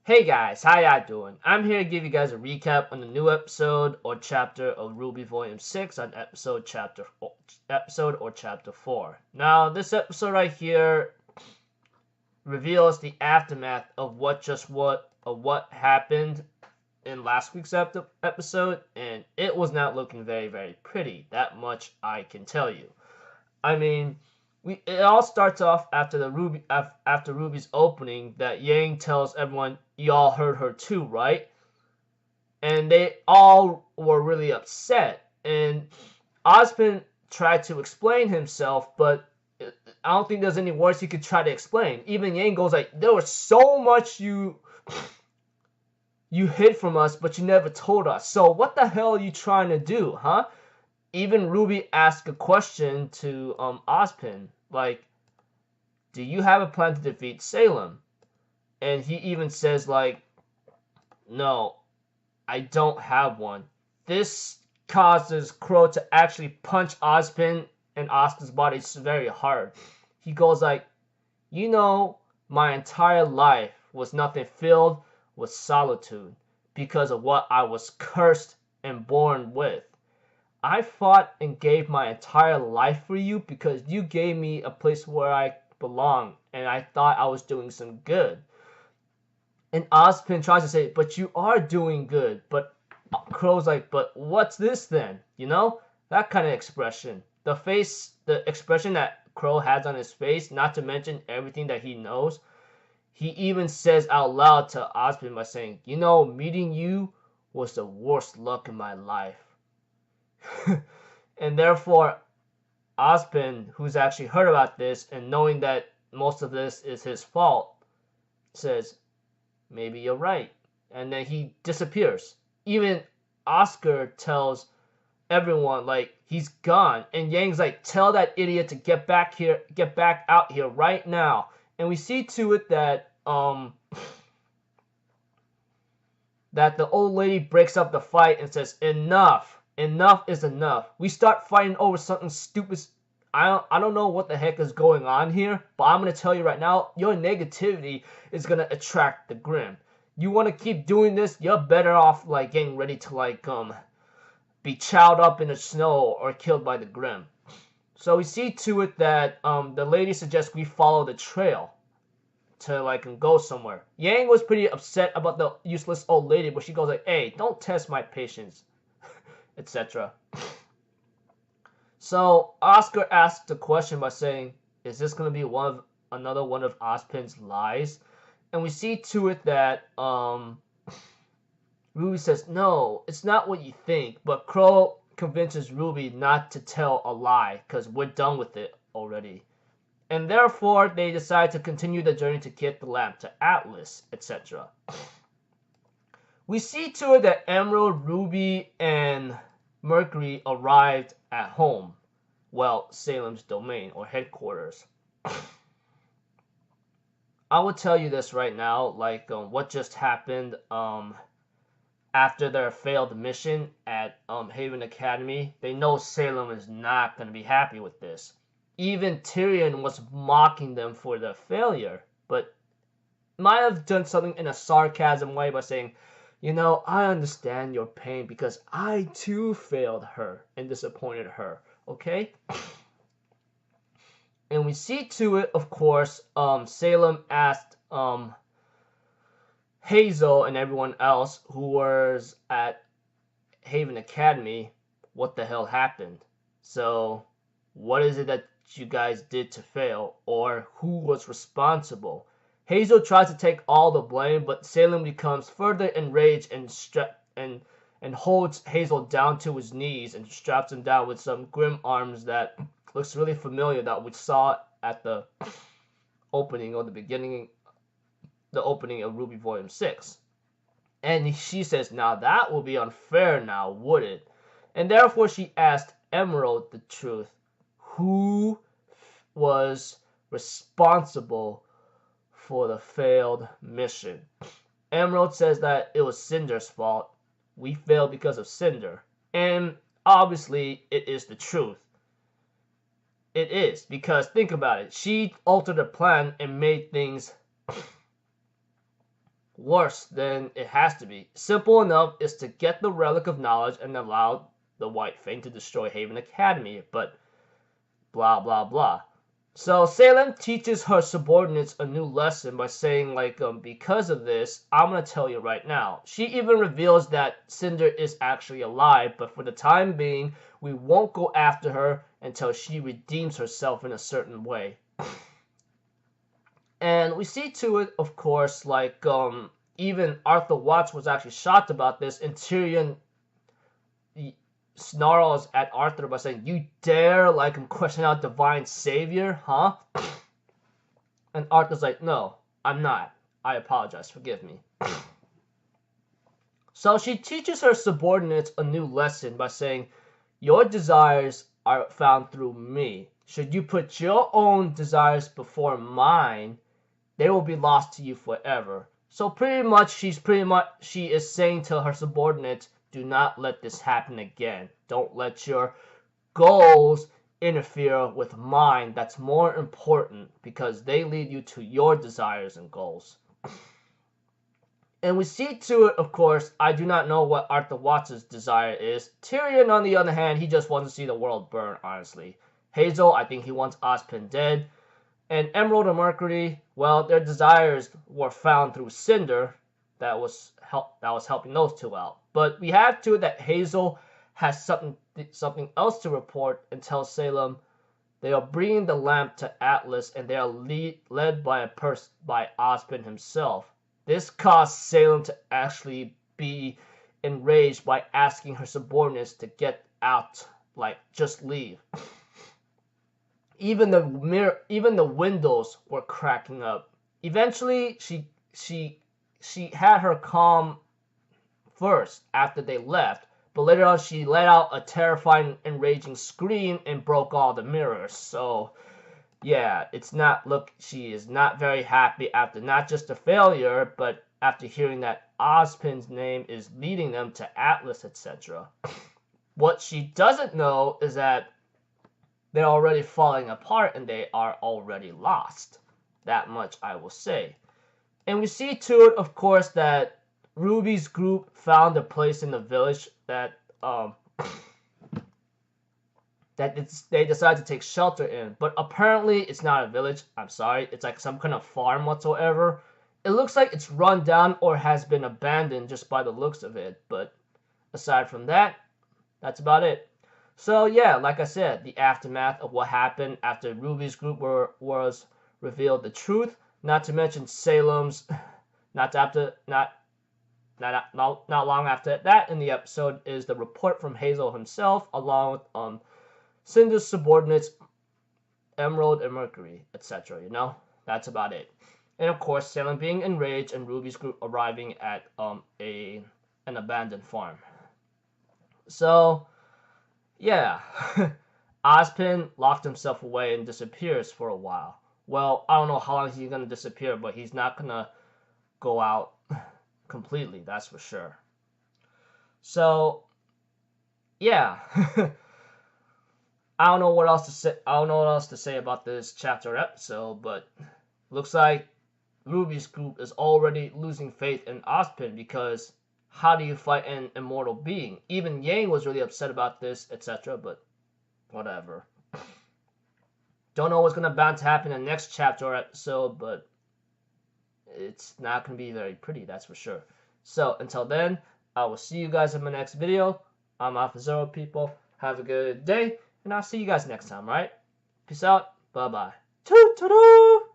Hey guys, how y'all doing? I'm here to give you guys a recap on the new episode or chapter of RWBY Volume 6 on episode or chapter 4. Now, this episode right here reveals the aftermath of what happened in last week's episode, and it was not looking very, very pretty. That much I can tell you. I mean, it all starts off after RWBY's opening that Yang tells everyone, "Y'all heard her too, right?" And they all were really upset. And Osmond tried to explain himself, but I don't think there's any words he could try to explain. Even Yang goes like, "There was so much you hid from us, but you never told us. So what the hell are you trying to do, huh?" Even RWBY asked a question to Ozpin, like, "Do you have a plan to defeat Salem?" And he even says like, "No, I don't have one." This causes Crow to actually punch Ozpin and Oscar's body very hard. He goes like, my entire life was nothing filled with solitude because of what I was cursed and born with. I fought and gave my entire life for you because you gave me a place where I belong, and I thought I was doing some good." And Ozpin tries to say, "But you are doing good." But Crow's like, "But what's this then?" That kind of expression. The expression that Crow has on his face, not to mention everything that he knows. He even says out loud to Ozpin by saying, "Meeting you was the worst luck in my life." And therefore, Ozpin, who's actually heard about this and knowing that most of this is his fault, says, "Maybe you're right." And then he disappears. Even Oscar tells everyone, like, he's gone. And Yang's like, "Tell that idiot to get back out here right now." And we see to it that that the old lady breaks up the fight and says, "Enough. Enough is enough. We start fighting over something stupid. I don't know what the heck is going on here, but I'm going to tell you right now, your negativity is going to attract the Grim. You want to keep doing this, you're better off like getting ready to be chowed up in the snow or killed by the Grim." So we see to it that the lady suggests we follow the trail to go somewhere. Yang was pretty upset about the useless old lady, but she goes like, "Hey, don't test my patience," etc. So Oscar asks the question by saying, "Is this gonna be another one of Ozpin's lies?" And we see to it that RWBY says, "No, it's not what you think." But Crow convinces RWBY not to tell a lie because we're done with it already. And therefore, they decide to continue the journey to get the lamp to Atlas, etc. We see to it that Emerald, RWBY, and Mercury arrived at home. Well, Salem's domain or headquarters. I will tell you this right now, what just happened after their failed mission at Haven Academy. They know Salem is not going to be happy with this. Even Tyrion was mocking them for their failure, but might have done something in a sarcasm way by saying, "I understand your pain because I too failed her and disappointed her, okay?" And we see to it, of course, Salem asked Hazel and everyone else who was at Haven Academy what the hell happened. So, what is it that you guys did to fail, or who was responsible? Hazel tries to take all the blame, but Salem becomes further enraged and holds Hazel down to his knees and straps him down with some grim arms that looks really familiar that we saw at the opening or the opening of RWBY Volume 6. And she says, "Now that will be unfair now, would it?" And therefore she asked Emerald the truth. Who was responsible for the failed mission? Emerald says that it was Cinder's fault. We failed because of Cinder. And obviously it is the truth. It is, because think about it. She altered the plan and made things worse than it has to be. Simple enough is to get the Relic of Knowledge and allow the White Fang to destroy Haven Academy, but blah blah blah. So Salem teaches her subordinates a new lesson by saying, like, because of this, I'm gonna tell you right now. She even reveals that Cinder is actually alive, but for the time being, we won't go after her until she redeems herself in a certain way. And we see to it, of course, like, even Arthur Watts was actually shocked about this, and Tyrion snarls at Arthur by saying, "You dare, like, question out Divine Savior, huh?" And Arthur's like, "No, I'm not. I apologize. Forgive me." So she teaches her subordinates a new lesson by saying, "Your desires are found through me. Should you put your own desires before mine, they will be lost to you forever." So pretty much she is saying to her subordinates, do not let this happen again. Don't let your goals interfere with mine. That's more important because they lead you to your desires and goals. And we see to it, of course, I do not know what Arthur Watts' desire is. Tyrion, on the other hand, he just wants to see the world burn, honestly. Hazel, I think he wants Ozpin dead. And Emerald and Mercury, well, their desires were found through Cinder. That was helping those two out. But we have to that Hazel has something else to report and tell Salem they are bringing the lamp to Atlas and they are led by Ozpin himself. This caused Salem to actually be enraged by asking her subordinates to get out, like just leave. Even the windows were cracking up. Eventually, she had her calm first after they left, but later on she let out a terrifying, enraging scream and broke all the mirrors. So yeah, she is not very happy after not just a failure, but after hearing that Ozpin's name is leading them to Atlas, etc. What she doesn't know is that they're already falling apart and they are already lost. That much I will say. And we see to it, of course, that RWBY's group found a place in the village that they decided to take shelter in. But apparently it's not a village. I'm sorry. It's like some kind of farm whatsoever. It looks like it's run down or has been abandoned just by the looks of it. But aside from that, that's about it. So yeah, like I said, the aftermath of what happened after RWBY's group was revealed the truth. Not to mention Salem's, not long after that in the episode is the report from Hazel himself, along with Cinder's subordinates, Emerald and Mercury, etc. You know, that's about it. And of course, Salem being enraged and RWBY's group arriving at an abandoned farm. So yeah, Ozpin locked himself away and disappears for a while. Well, I don't know how long he's going to disappear, but he's not going to go out completely, that's for sure. So, yeah. I don't know what else to say about this chapter or episode, but looks like RWBY's group is already losing faith in Ozpin because how do you fight an immortal being? Even Yang was really upset about this, etc., but whatever. Don't know what's going to happen in the next chapter or episode, but it's not going to be very pretty, that's for sure. So, until then, I will see you guys in my next video. I'm Alpha Zero, people. Have a good day, and I'll see you guys next time, right? Peace out. Bye-bye. Toot-toot-toot!